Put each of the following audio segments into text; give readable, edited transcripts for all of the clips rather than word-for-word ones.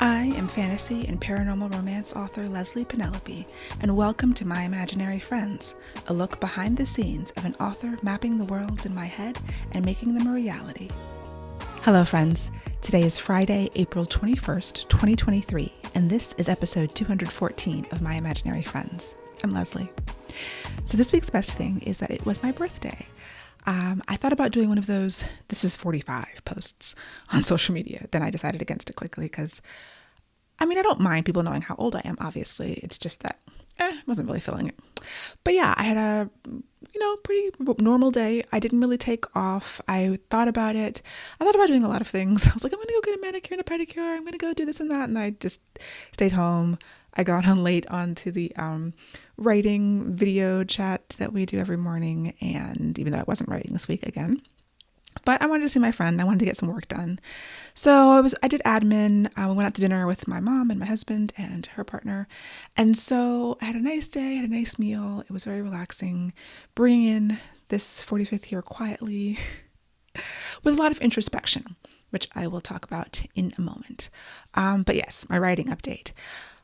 I am fantasy and paranormal romance author Leslie Penelope, and welcome to My Imaginary Friends, a look behind the scenes of an author mapping the worlds in my head and making them a reality. Hello, friends. Today is Friday, April 21st, 2023, and this is episode 214 of My Imaginary Friends. I'm Leslie. So this week's best thing is that it was my birthday. I thought about doing one of those, this is 45 posts on social media. Then I decided against it quickly because, I don't mind people knowing how old I am, obviously. It's just that, wasn't really feeling it. But yeah, I had a, pretty normal day. I didn't really take off. I thought about it. I thought about doing a lot of things. I was like, I'm going to go get a manicure and a pedicure. I'm going to go do this and that. And I just stayed home. I got on late onto the writing video chat that we do every morning. And even though I wasn't writing this week again, but I wanted to see my friend. I wanted to get some work done. So I did admin. I went out to dinner with my mom and my husband and her partner. And so I had a nice day, had a nice meal. It was very relaxing, bringing in this 45th year quietly with a lot of introspection, which I will talk about in a moment. But yes, my writing update.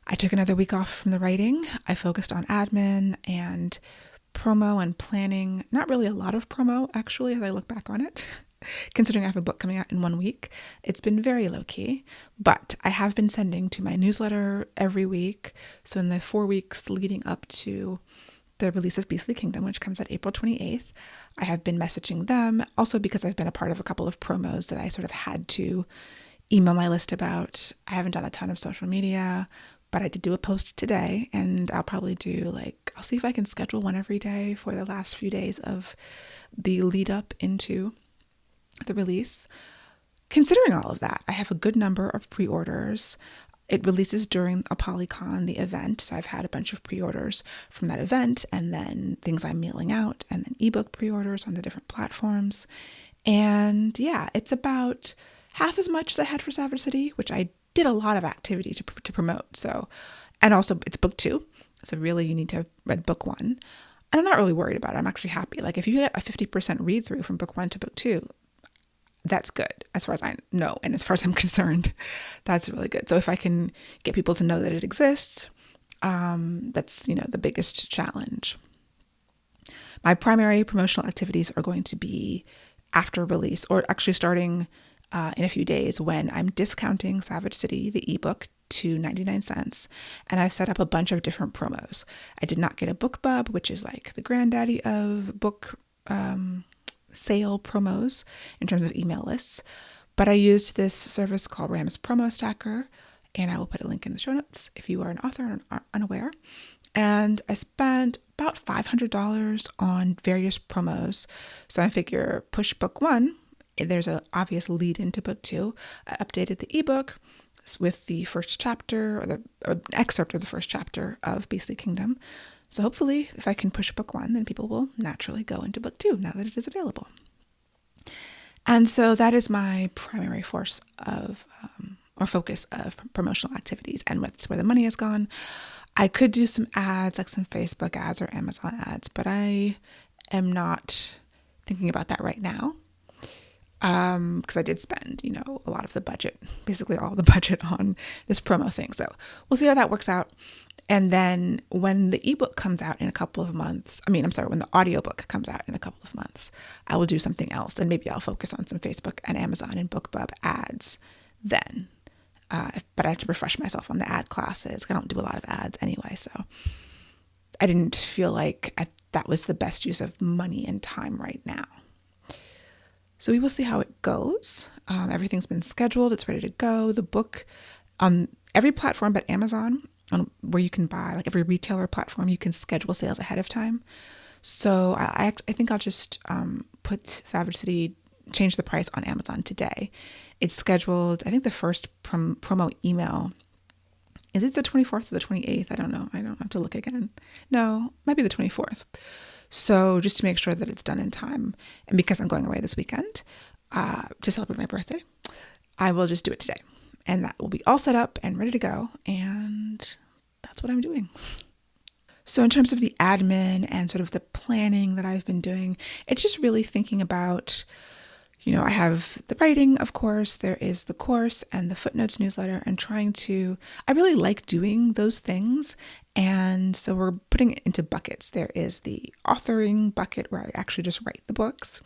I took another week off from the writing. I focused on admin and promo and planning. Not really a lot of promo, actually, as I look back on it. Considering I have a book coming out in 1 week, it's been very low-key. But I have been sending to my newsletter every week. So in the 4 weeks leading up to the release of Beastly Kingdom, which comes out April 28th, I have been messaging them. Also because I've been a part of a couple of promos that I sort of had to email my list about. I haven't done a ton of social media, but I did do a post today, and I'll probably do I'll see if I can schedule one every day for the last few days of the lead up into the release. Considering all of that, I have a good number of pre-orders. It releases during ApollyCon, the event, so I've had a bunch of pre-orders from that event, and then things I'm mailing out, and then ebook pre-orders on the different platforms. And yeah, it's about half as much as I had for Savage City, which I did a lot of activity to promote. So, and also it's book 2. So really you need to have read book 1. And I'm not really worried about it. I'm actually happy. If you get a 50% read through from book 1 to book 2, that's good as far as I know. And as far as I'm concerned, that's really good. So if I can get people to know that it exists, that's, the biggest challenge. My primary promotional activities are going to be after release, or actually starting in a few days, when I'm discounting Savage City, the ebook, to 99 cents. And I've set up a bunch of different promos. I did not get a BookBub, which is the granddaddy of book sale promos in terms of email lists. But I used this service called Rams Promo Stacker, and I will put a link in the show notes if you are an author and are unaware. And I spent about $500 on various promos. So I figure push book 1, there's an obvious lead into book 2. I updated the ebook with the first chapter, or the excerpt of the first chapter of Beastly Kingdom. So hopefully, if I can push book 1, then people will naturally go into book 2 now that it is available. And so that is my primary focus of promotional activities, and what's where the money has gone. I could do some ads, like some Facebook ads or Amazon ads, but I am not thinking about that right now. Because I did spend, a lot of the budget, basically all the budget on this promo thing. So we'll see how that works out. And then when the ebook comes out in a couple of months, when the audiobook comes out in a couple of months, I will do something else. And maybe I'll focus on some Facebook and Amazon and BookBub ads then. But I have to refresh myself on the ad classes. I don't do a lot of ads anyway. So I didn't feel like that was the best use of money and time right now. So we will see how it goes. Everything's been scheduled. It's ready to go. The book on every platform but Amazon, where you can buy, every retailer platform, you can schedule sales ahead of time. So I think I'll just put Savage City, change the price on Amazon today. It's scheduled, I think the first promo email, is it the 24th or the 28th? I don't know. I don't have to look again. No, might be the 24th. So just to make sure that it's done in time, and because I'm going away this weekend to celebrate my birthday, I will just do it today. And that will be all set up and ready to go. And that's what I'm doing. So in terms of the admin and sort of the planning that I've been doing, it's just really thinking about, I have the writing, of course, there is the course and the footnotes newsletter, and I really like doing those things. And so we're putting it into buckets. There is the authoring bucket where I actually just write the books.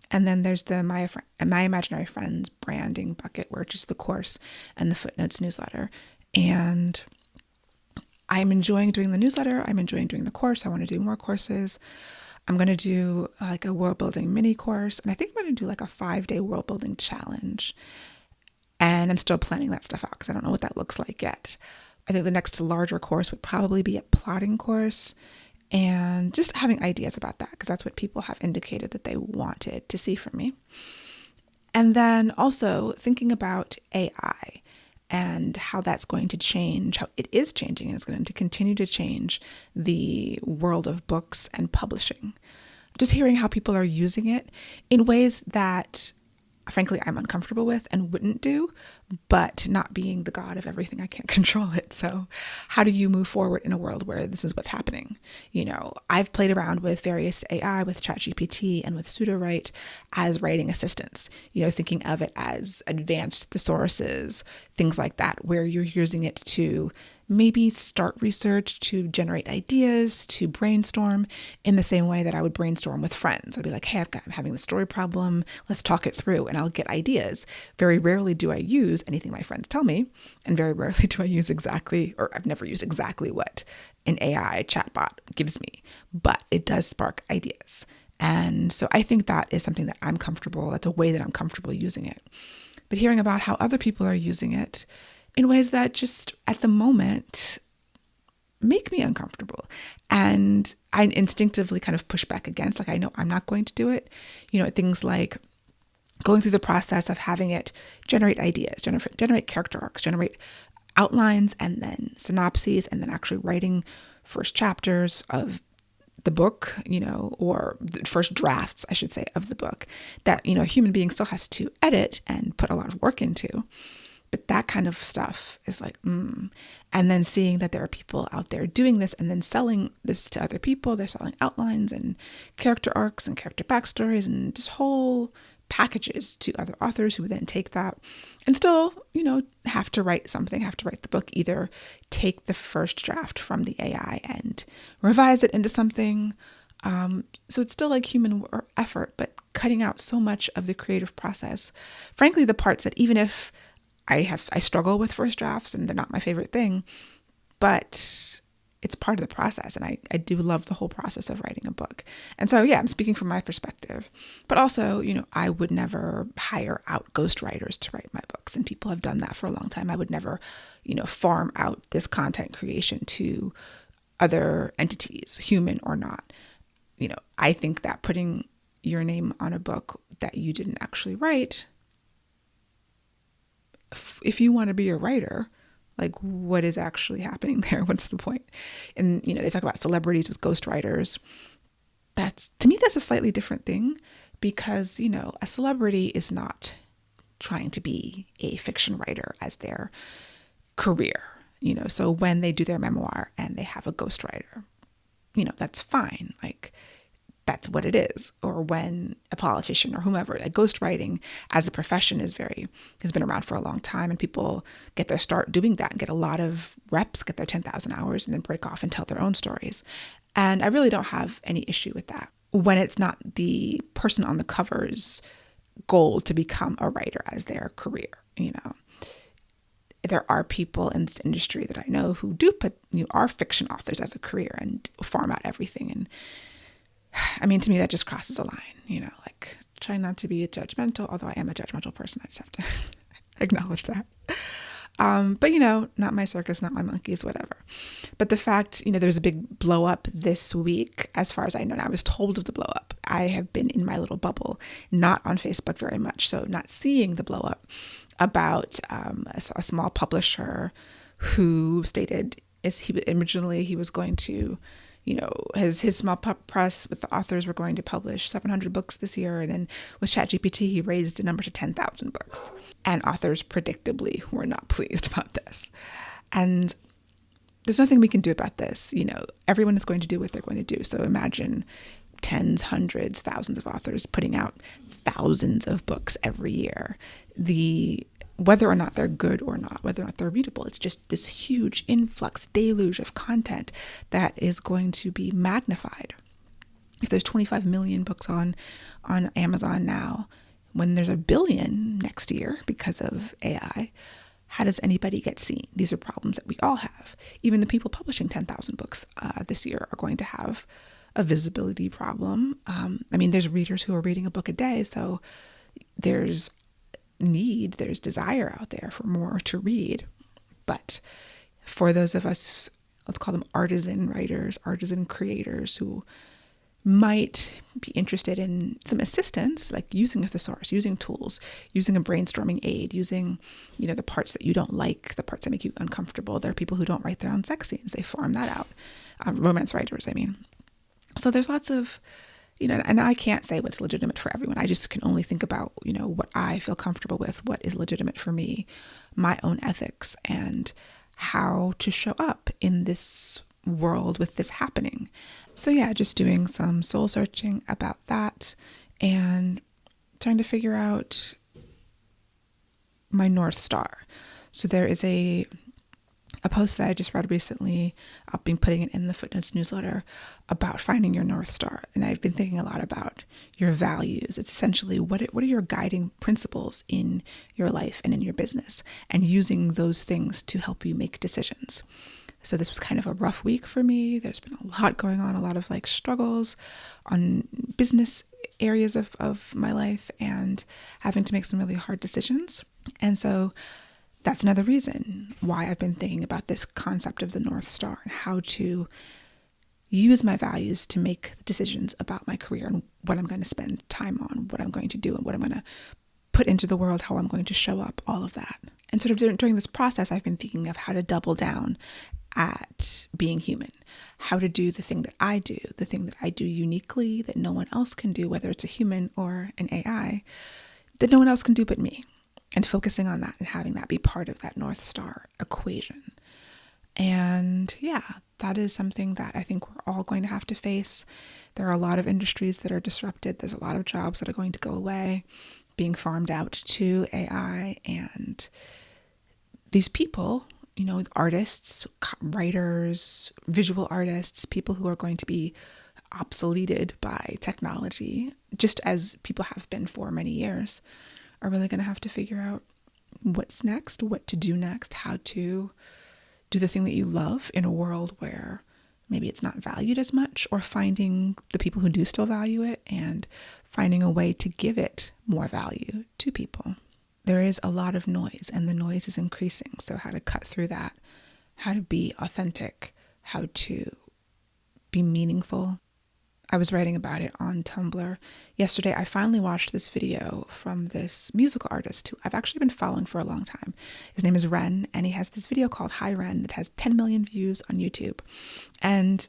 And then there's the My Imaginary Friends branding bucket, where it's just the course and the footnotes newsletter. And I'm enjoying doing the newsletter. I'm enjoying doing the course. I want to do more courses. I'm going to do like a world building mini course. And I think I'm going to do like a 5-day world building challenge. And I'm still planning that stuff out because I don't know what that looks like yet. I think the next larger course would probably be a plotting course, and just having ideas about that, because that's what people have indicated that they wanted to see from me. And then also thinking about AI and how that's going to change, how it is changing, and it's going to continue to change the world of books and publishing. Just hearing how people are using it in ways that, frankly, I'm uncomfortable with and wouldn't do, but not being the god of everything, I can't control it. So how do you move forward in a world where this is what's happening? I've played around with various AI, with ChatGPT and with Sudowrite as writing assistants, thinking of it as advanced thesauruses, things like that, where you're using it to maybe start research, to generate ideas, to brainstorm in the same way that I would brainstorm with friends. I'd be like, hey, I'm having the story problem. Let's talk it through, and I'll get ideas. Very rarely do I use anything my friends tell me, and very rarely do I use I've never used exactly what an AI chatbot gives me, but it does spark ideas. And so I think that is something that I'm comfortable, that's a way that I'm comfortable using it. But hearing about how other people are using it in ways that just at the moment make me uncomfortable. And I instinctively kind of push back against, like, I know I'm not going to do it. Things like going through the process of having it generate ideas, generate character arcs, generate outlines, and then synopses, and then actually writing first chapters of the book, or the first drafts, I should say, of the book that, a human being still has to edit and put a lot of work into. But that kind of stuff is like, And then seeing that there are people out there doing this and then selling this to other people. They're selling outlines and character arcs and character backstories and just whole packages to other authors who would then take that and still, have to write something, have to write the book, either take the first draft from the AI and revise it into something. So it's still like human effort, but cutting out so much of the creative process. Frankly, the parts that even if I struggle with first drafts and they're not my favorite thing, but it's part of the process. And I do love the whole process of writing a book. And so, yeah, I'm speaking from my perspective, but also, I would never hire out ghostwriters to write my books. And people have done that for a long time. I would never, farm out this content creation to other entities, human or not. I think that putting your name on a book that you didn't actually write, if you want to be a writer, like, what is actually happening there? What's the point? And, they talk about celebrities with ghostwriters. To me, that's a slightly different thing, because, a celebrity is not trying to be a fiction writer as their career, so when they do their memoir and they have a ghostwriter, that's fine. Like, that's what it is. Or when a politician or whomever, like, ghostwriting as a profession has been around for a long time, and people get their start doing that and get a lot of reps, get their 10,000 hours, and then break off and tell their own stories. And I really don't have any issue with that when it's not the person on the cover's goal to become a writer as their career. There are people in this industry that I know who do are fiction authors as a career and farm out everything. And I mean, to me, that just crosses a line, like, try not to be judgmental, although I am a judgmental person. I just have to acknowledge that. But, not my circus, not my monkeys, whatever. But the fact, there's a big blow up this week, as far as I know. And I was told of the blow up. I have been in my little bubble, not on Facebook very much, so not seeing the blow up, about a small publisher who stated originally he was going to, his small press with the authors were going to publish 700 books this year. And then with ChatGPT, he raised the number to 10,000 books. And authors predictably were not pleased about this. And there's nothing we can do about this. Everyone is going to do what they're going to do. So imagine tens, hundreds, thousands of authors putting out thousands of books every year. Whether or not they're good or not, whether or not they're readable, it's just this huge influx, deluge of content that is going to be magnified. If there's 25 million books on Amazon now, when there's 1 billion next year because of AI, how does anybody get seen? These are problems that we all have. Even the people publishing 10,000 books this year are going to have a visibility problem. There's readers who are reading a book a day, so there's desire out there for more to read. But for those of us, let's call them artisan writers, artisan creators, who might be interested in some assistance, like using a thesaurus, using tools, using a brainstorming aid, using, the parts that you don't like, the parts that make you uncomfortable. There are people who don't write their own sex scenes. They farm that out. Romance writers, So there's lots of, and I can't say what's legitimate for everyone. I just can only think about, what I feel comfortable with, what is legitimate for me, my own ethics, and how to show up in this world with this happening. So yeah, just doing some soul searching about that and trying to figure out my North Star. So there is a post that I just read recently. I've been putting it in the Footnotes newsletter about finding your North Star. And I've been thinking a lot about your values. It's essentially what are your guiding principles in your life and in your business, and using those things to help you make decisions. So this was kind of a rough week for me. There's been a lot going on, a lot of struggles on business areas of my life, and having to make some really hard decisions. And so that's another reason why I've been thinking about this concept of the North Star and how to use my values to make decisions about my career and what I'm going to spend time on, what I'm going to do, and what I'm going to put into the world, how I'm going to show up, all of that. And sort of during this process, I've been thinking of how to double down at being human, how to do the thing that I do uniquely, that no one else can do, whether it's a human or an AI, that no one else can do but me, and focusing on that and having that be part of that North Star equation. And yeah, that is something that I think we're all going to have to face. There are a lot of industries that are disrupted. There's a lot of jobs that are going to go away, being farmed out to AI, and these people, artists, writers, visual artists, people who are going to be obsoleted by technology, just as people have been for many years, are really going to have to figure out what's next, what to do next, how to do the thing that you love in a world where maybe it's not valued as much, or finding the people who do still value it and finding a way to give it more value to people. There is a lot of noise, and the noise is increasing. So how to cut through that, how to be authentic, how to be meaningful. I was writing about it on Tumblr. Yesterday, I finally watched this video from this musical artist who I've actually been following for a long time. His name is Ren, and he has this video called Hi Ren that has 10 million views on YouTube. And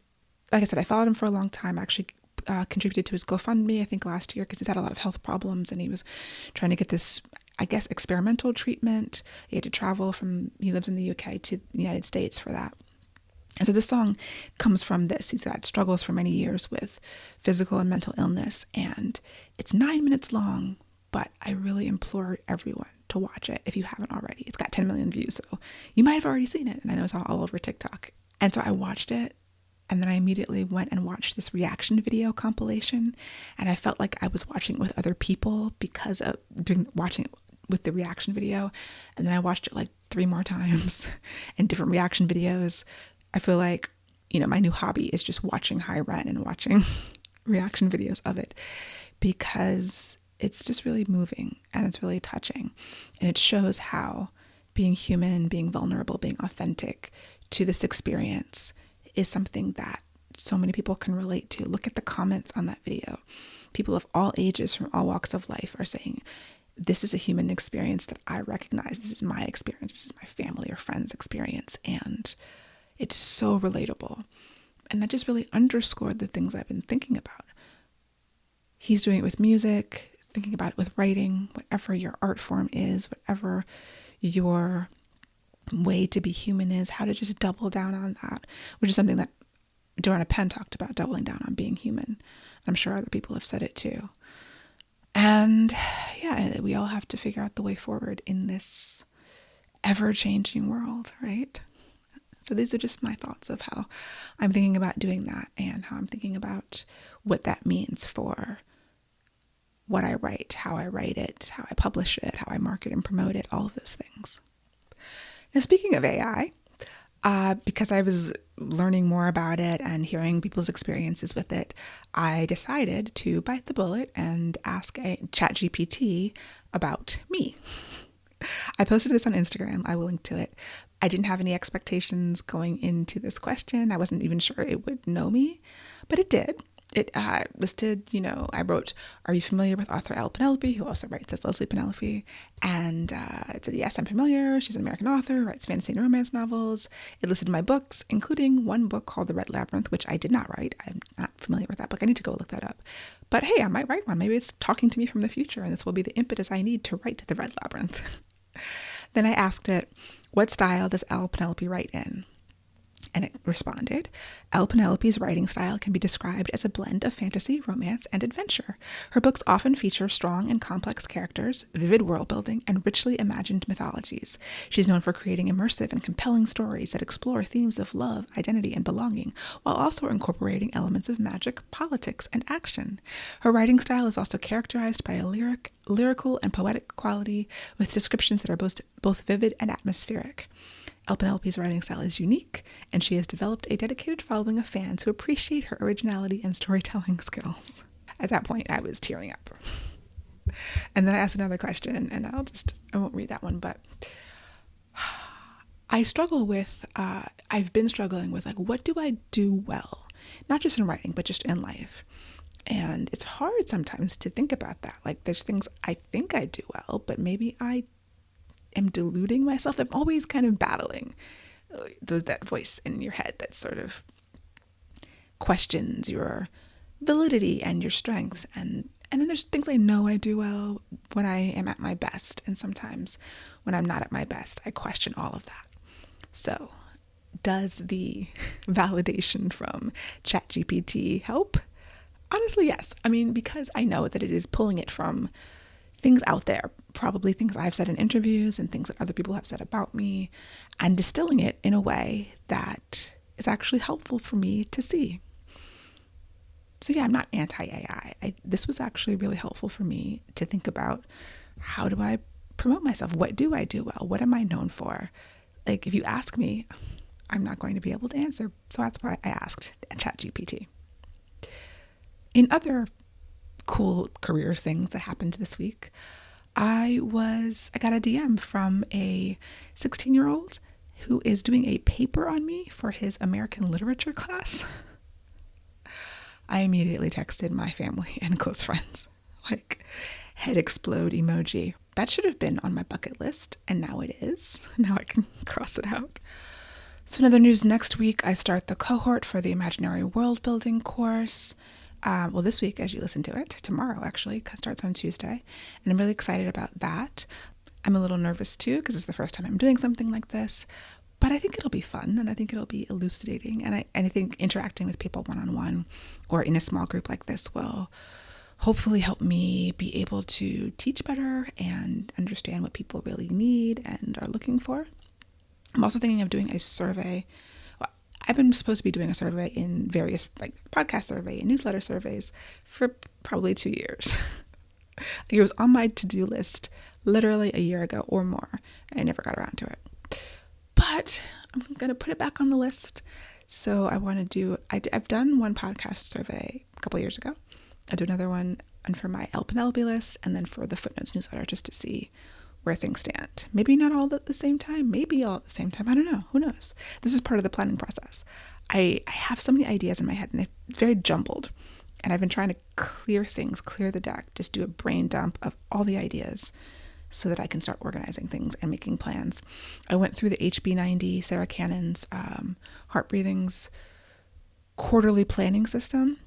like I said, I followed him for a long time. I actually contributed to his GoFundMe, I think last year, because he's had a lot of health problems, and he was trying to get this, I guess, experimental treatment. He had to travel he lives in the UK, to the United States for that. And so this song comes from this. He's had struggles for many years with physical and mental illness, and it's 9 minutes long, but I really implore everyone to watch it if you haven't already. It's got 10 million views, so you might have already seen it, and I know it's all over TikTok. And so I watched it, and then I immediately went and watched this reaction video compilation, and I felt like I was watching it with other people because of watching it with the reaction video. And then I watched it like 3 more times in different reaction videos. I feel like, my new hobby is just watching Hi Ren and watching reaction videos of it, because it's just really moving and it's really touching. And it shows how being human, being vulnerable, being authentic to this experience is something that so many people can relate to. Look at the comments on that video. People of all ages, from all walks of life, are saying, this is a human experience that I recognize. This is my experience. This is my family or friends' experience. And it's so relatable. And that just really underscored the things I've been thinking about. He's doing it with music, thinking about it with writing, whatever your art form is, whatever your way to be human is, how to just double down on that, which is something that Joanna Penn talked about, doubling down on being human. I'm sure other people have said it too. And yeah, we all have to figure out the way forward in this ever-changing world, right? So these are just my thoughts of how I'm thinking about doing that and how I'm thinking about what that means for what I write, how I write it, how I publish it, how I market and promote it, all of those things. Now, speaking of AI, because I was learning more about it and hearing people's experiences with it, I decided to bite the bullet and ask a ChatGPT about me. I posted this on Instagram. I will link to it. I didn't have any expectations going into this question. I wasn't even sure it would know me, but it did. It listed, I wrote, "Are you familiar with author Elle Penelope?" who also writes as Leslie Penelope. And it said, "Yes, I'm familiar. She's an American author, writes fantasy and romance novels." It listed my books, including one book called The Red Labyrinth, which I did not write. I'm not familiar with that book. I need to go look that up. But hey, I might write one. Maybe it's talking to me from the future, and this will be the impetus I need to write The Red Labyrinth. Then I asked it, "What style does Elle Penelope write in?" And it responded, "Elle Penelope's writing style can be described as a blend of fantasy, romance, and adventure. Her books often feature strong and complex characters, vivid world building, and richly imagined mythologies. She's known for creating immersive and compelling stories that explore themes of love, identity, and belonging, while also incorporating elements of magic, politics, and action. Her writing style is also characterized by a lyrical and poetic quality, with descriptions that are both vivid and atmospheric. Elle Penelope's writing style is unique, and she has developed a dedicated following of fans who appreciate her originality and storytelling skills." At that point, I was tearing up. And then I asked another question, and I won't read that one, but I've been struggling with, what do I do well? Not just in writing, but just in life. And it's hard sometimes to think about that. There's things I think I do well, but maybe I am deluding myself. I'm always kind of battling that voice in your head that sort of questions your validity and your strengths. And then there's things I know I do well when I am at my best. And sometimes when I'm not at my best, I question all of that. So does the validation from ChatGPT help? Honestly, yes. Because I know that it is pulling it from things out there, probably things I've said in interviews and things that other people have said about me, and distilling it in a way that is actually helpful for me to see. So yeah, I'm not anti-AI. This was actually really helpful for me to think about, how do I promote myself? What do I do well? What am I known for? If you ask me, I'm not going to be able to answer. So that's why I asked ChatGPT. In other cool career things that happened this week, I got a DM from a 16-year-old who is doing a paper on me for his American literature class. I immediately texted my family and close friends, head explode emoji. That should have been on my bucket list, and now it is. Now I can cross it out. So in other news, next week I start the cohort for the Imaginary World Building course. This week, as you listen to it, tomorrow actually, starts on Tuesday, and I'm really excited about that. I'm a little nervous too, because it's the first time I'm doing something like this, but I think it'll be fun, and I think it'll be elucidating, and I think interacting with people one-on-one or in a small group like this will hopefully help me be able to teach better and understand what people really need and are looking for. I'm also thinking of doing a survey. I've been supposed to be doing a survey in various podcast survey and newsletter surveys for probably 2 years. It was on my to-do list literally a year ago or more, and I never got around to it. But I'm going to put it back on the list. So I want to do, I've done one podcast survey a couple years ago. I'll do another one for my Elle Penelope list, and then for the Footnotes newsletter, just to see where things stand. Maybe not all at the same time, maybe all at the same time. I don't know. Who knows? This is part of the planning process. I have so many ideas in my head, and they're very jumbled. And I've been trying to clear the deck, just do a brain dump of all the ideas so that I can start organizing things and making plans. I went through the HB90, Sarah Cannon's Heart Breathing's quarterly planning system.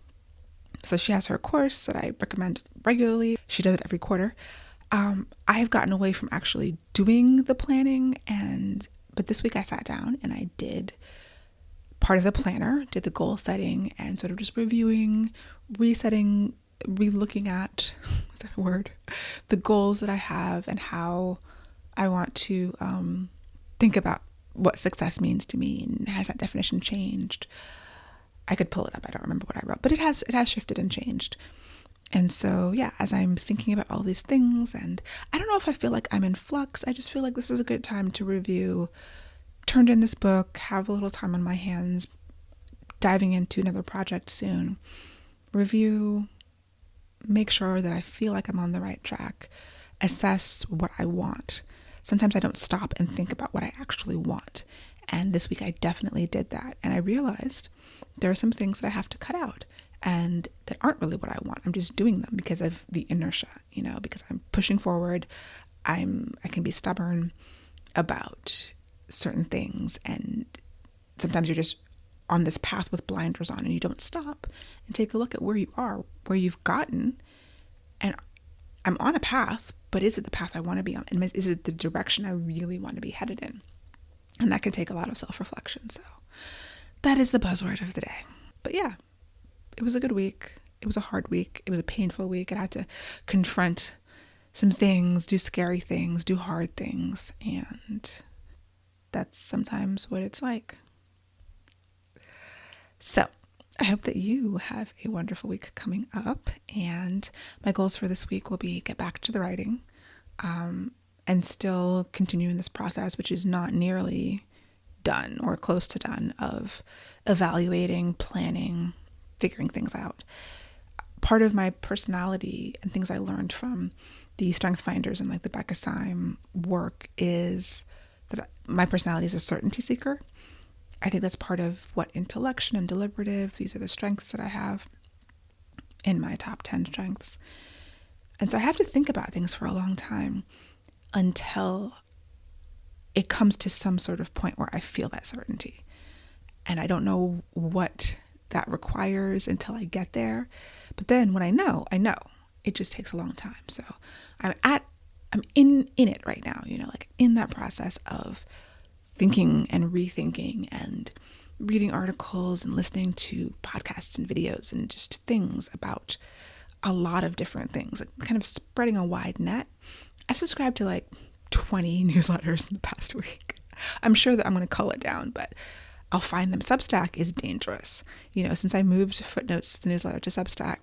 So she has her course that I recommend regularly. She does it every quarter. I've gotten away from actually doing the planning, but this week I sat down and I did part of the planner, did the goal setting and sort of just reviewing, resetting, re-looking at, is that a word? The goals that I have and how I want to think about what success means to me, and has that definition changed? I could pull it up. I don't remember what I wrote, but it has shifted and changed. And so, yeah, as I'm thinking about all these things, and I don't know if I feel like I'm in flux, I just feel like this is a good time to review, turned in this book, have a little time on my hands, diving into another project soon, review, make sure that I feel like I'm on the right track, assess what I want. Sometimes I don't stop and think about what I actually want. And this week I definitely did that. And I realized there are some things that I have to cut out and that aren't really what I want. I'm just doing them because of the inertia, because I'm pushing forward. I can be stubborn about certain things, and sometimes you're just on this path with blinders on and you don't stop and take a look at where you are, where you've gotten. And I'm on a path, but is it the path I want to be on? And is it the direction I really want to be headed in? And that can take a lot of self-reflection. So that is the buzzword of the day. But yeah, it was a good week. It was a hard week. It was a painful week. I had to confront some things, do scary things, do hard things. And that's sometimes what it's like. So I hope that you have a wonderful week coming up. And my goals for this week will be get back to the writing, and still continuing this process, which is not nearly done or close to done, of evaluating, planning, figuring things out. Part of my personality and things I learned from the Strength Finders and like the Becca Syme work is that my personality is a certainty seeker. I think that's part of what intellection and deliberative, these are the strengths that I have in my top 10 strengths. And so I have to think about things for a long time until it comes to some sort of point where I feel that certainty. And I don't know what that requires until I get there. But then when I know. It just takes a long time. So I'm in it right now, like in that process of thinking and rethinking and reading articles and listening to podcasts and videos and just things about a lot of different things, like kind of spreading a wide net. I've subscribed to like 20 newsletters in the past week. I'm sure that I'm going to cull it down, but I'll find them. Substack is dangerous. Since I moved Footnotes, the newsletter, to Substack,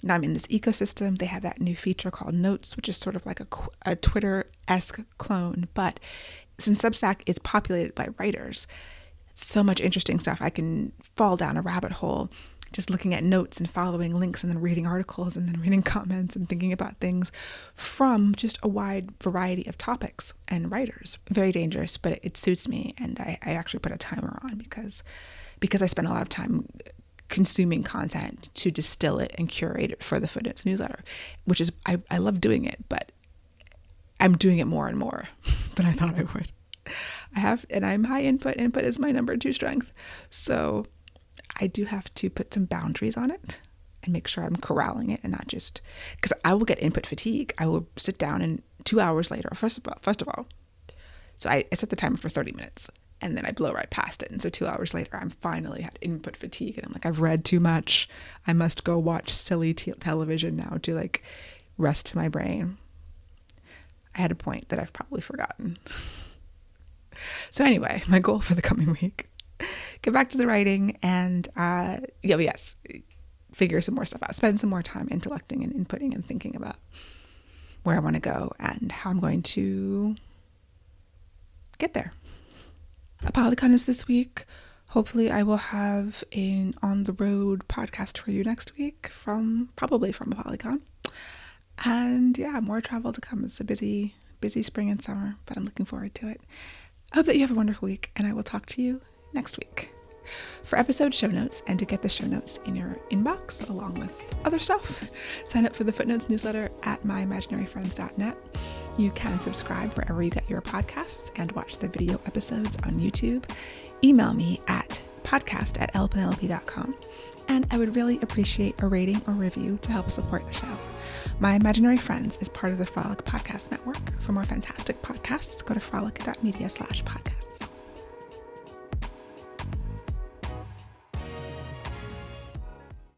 now I'm in this ecosystem. They have that new feature called Notes, which is sort of like a Twitter-esque clone. But since Substack is populated by writers, so much interesting stuff. I can fall down a rabbit hole just looking at notes and following links and then reading articles and then reading comments and thinking about things from just a wide variety of topics and writers. Very dangerous, but it suits me. And I actually put a timer on because I spend a lot of time consuming content to distill it and curate it for the Footnotes newsletter, which is, I love doing it, but I'm doing it more and more than I thought I would. And I'm high input. Input is my number 2 strength. So I do have to put some boundaries on it and make sure I'm corralling it and not just, because I will get input fatigue. I will sit down and 2 hours later, first of all, so I set the timer for 30 minutes and then I blow right past it. And so 2 hours later, I'm finally had input fatigue and I'm like, I've read too much. I must go watch silly television now to like rest my brain. I had a point that I've probably forgotten. So anyway, my goal for the coming week, get back to the writing and, figure some more stuff out, spend some more time intellecting and inputting and thinking about where I want to go and how I'm going to get there. ApollyCon is this week. Hopefully I will have an on the road podcast for you next week probably from ApollyCon. And yeah, more travel to come. It's a busy spring and summer, but I'm looking forward to it. I hope that you have a wonderful week, and I will talk to you next week. For episode show notes and to get the show notes in your inbox along with other stuff, sign up for the Footnotes newsletter at myimaginaryfriends.net. You can subscribe wherever you get your podcasts and watch the video episodes on YouTube. Email me at podcast@lpenelope.com, and I would really appreciate a rating or review to help support the show. My Imaginary Friends is part of the Frolic Podcast Network. For more fantastic podcasts, go to frolic.media/podcasts.